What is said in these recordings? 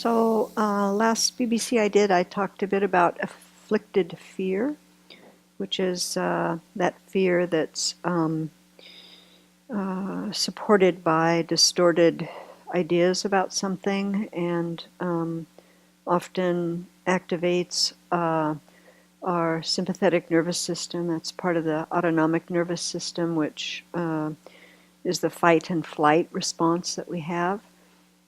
Last BBC I talked a bit about afflicted fear, which is that fear that's supported by distorted ideas about something and often activates our sympathetic nervous system. That's part of the autonomic nervous system, which is the fight and flight response that we have.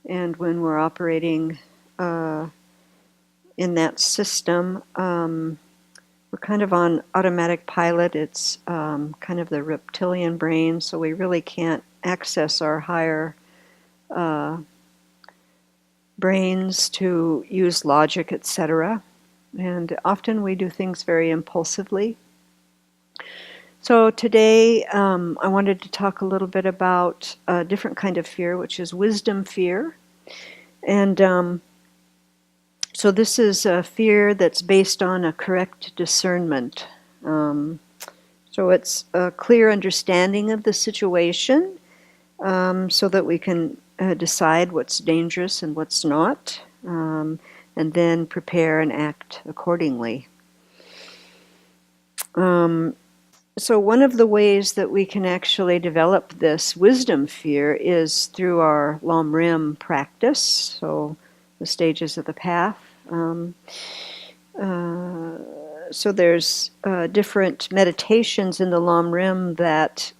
And when we're operating in that system, we're kind of on automatic pilot. It's kind of the reptilian brain, so we really can't access our higher brains to use logic, etc. And often we do things very impulsively. So today I wanted to talk a little bit about a different kind of fear, which is wisdom fear. And so this is a fear that's based on a correct discernment. So it's a clear understanding of the situation so that we can decide what's dangerous and what's not, and then prepare and act accordingly. So one of the ways that we can actually develop this wisdom fear is through our Lam Rim practice, so the stages of the path. So there's different meditations in the Lam Rim that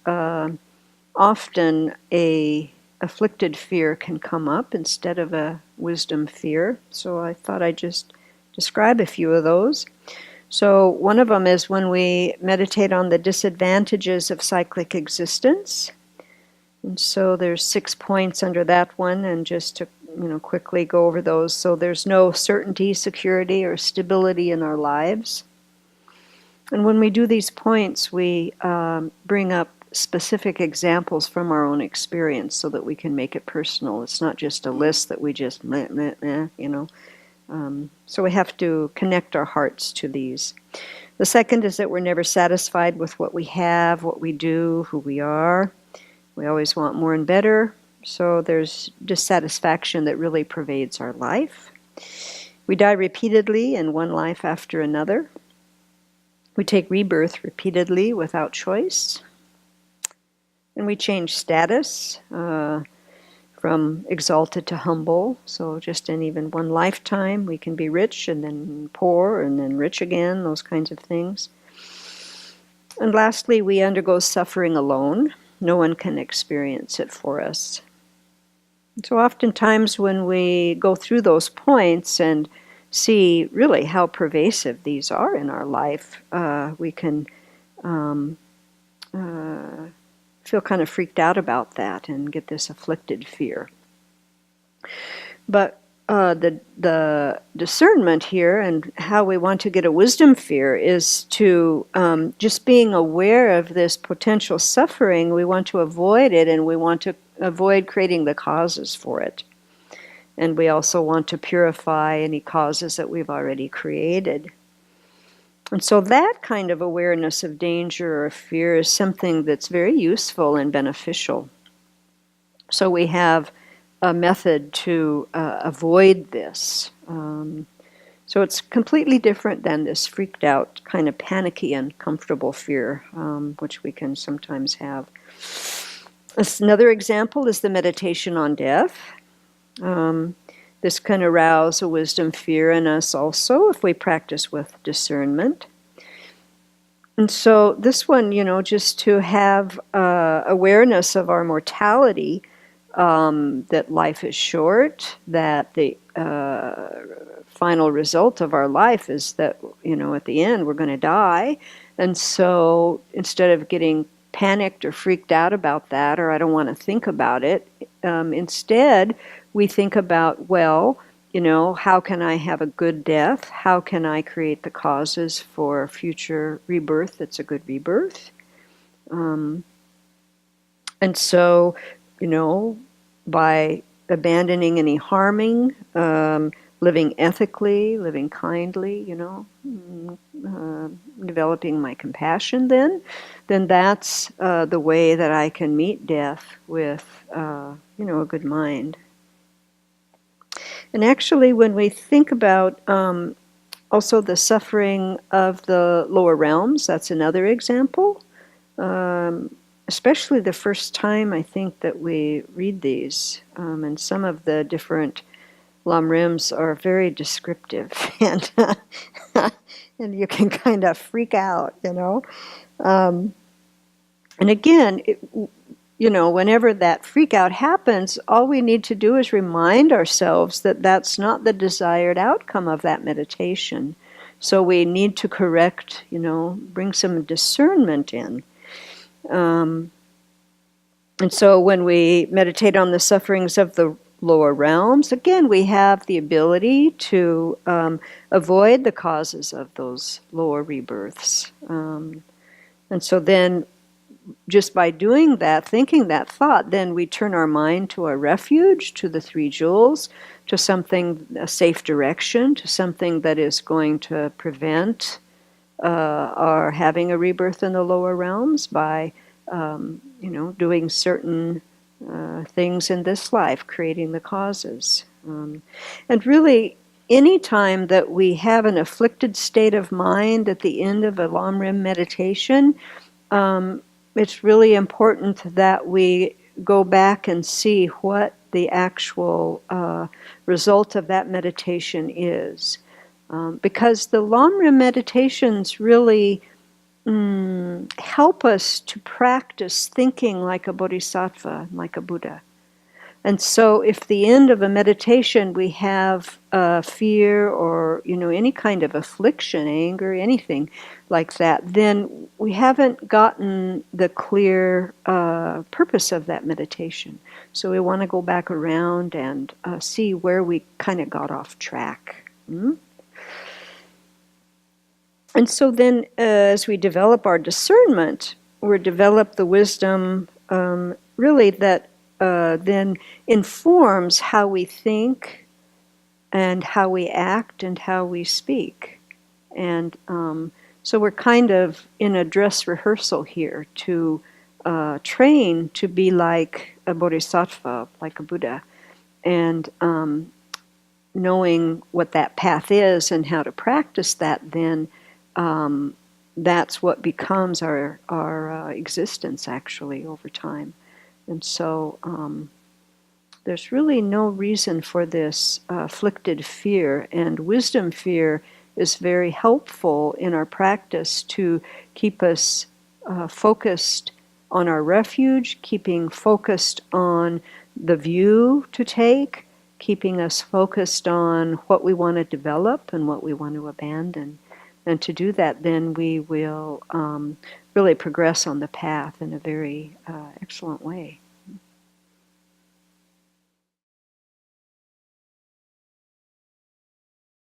often a afflicted fear can come up instead of a wisdom fear. So I thought I'd just describe a few of those. So one of them is when we meditate on the disadvantages of cyclic existence. And so there's 6 points under that one, and just to quickly go over those. So there's no certainty, security, or stability in our lives. And when we do these points, we bring up specific examples from our own experience so that we can make it personal. It's not just a list that we just so we have to connect our hearts to these. The second is that we're never satisfied with what we have, what we do, who we are. We always want more and better. So there's dissatisfaction that really pervades our life. We die repeatedly in one life after another. We take rebirth repeatedly without choice. And we change status from exalted to humble. So just in even one lifetime, we can be rich and then poor and then rich again, those kinds of things. And lastly, we undergo suffering alone. No one can experience it for us. So oftentimes when we go through those points and see really how pervasive these are in our life, we can feel kind of freaked out about that and get this afflicted fear. But the discernment here and how we want to get a wisdom fear is to just being aware of this potential suffering. We want to avoid it, and we want to avoid creating the causes for it. And we also want to purify any causes that we've already created. And so that kind of awareness of danger or fear is something that's very useful and beneficial. So we have a method to avoid this. So it's completely different than this freaked out, kind of panicky, uncomfortable fear, which we can sometimes have. Another example is the meditation on death. This can arouse a wisdom fear in us also if we practice with discernment. And so this one, just to have awareness of our mortality, that life is short, that the final result of our life is that, at the end we're going to die. And so instead of getting panicked or freaked out about that, or I don't want to think about it, instead we think about, how can I have a good death? How can I create the causes for future rebirth that's a good rebirth? And so, by abandoning any harming, living ethically, living kindly, developing my compassion then that's the way that I can meet death with, a good mind. And actually, when we think about also the suffering of the lower realms, that's another example. Especially the first time I think that we read these, and some of the different lamrims are very descriptive, and and you can kind of freak out, you know. And again, whenever that freak out happens, all we need to do is remind ourselves that that's not the desired outcome of that meditation. So we need to correct, bring some discernment in. And so when we meditate on the sufferings of the lower realms, again, we have the ability to avoid the causes of those lower rebirths. And so then, just by doing that, thinking that thought, then we turn our mind to a refuge, to the three jewels, to something, a safe direction, to something that is going to prevent our having a rebirth in the lower realms by, doing certain things in this life, creating the causes. And really, any time that we have an afflicted state of mind at the end of a Lamrim meditation, it's really important that we go back and see what the actual result of that meditation is. Because the Lamrim meditations really help us to practice thinking like a bodhisattva, like a Buddha. And so if the end of a meditation we have fear or any kind of affliction, anger, anything like that, then we haven't gotten the clear purpose of that meditation. So we want to go back around and see where we kind of got off track. And so then as we develop our discernment, we develop the wisdom really that then informs how we think and how we act and how we speak. And so we're kind of in a dress rehearsal here to train to be like a bodhisattva, like a Buddha, and knowing what that path is and how to practice that, then that's what becomes our existence actually over time. And so there's really no reason for this afflicted fear, and wisdom fear is very helpful in our practice to keep us focused on our refuge, keeping focused on the view to take, keeping us focused on what we want to develop and what we want to abandon. And to do that, then we will really progress on the path in a very excellent way.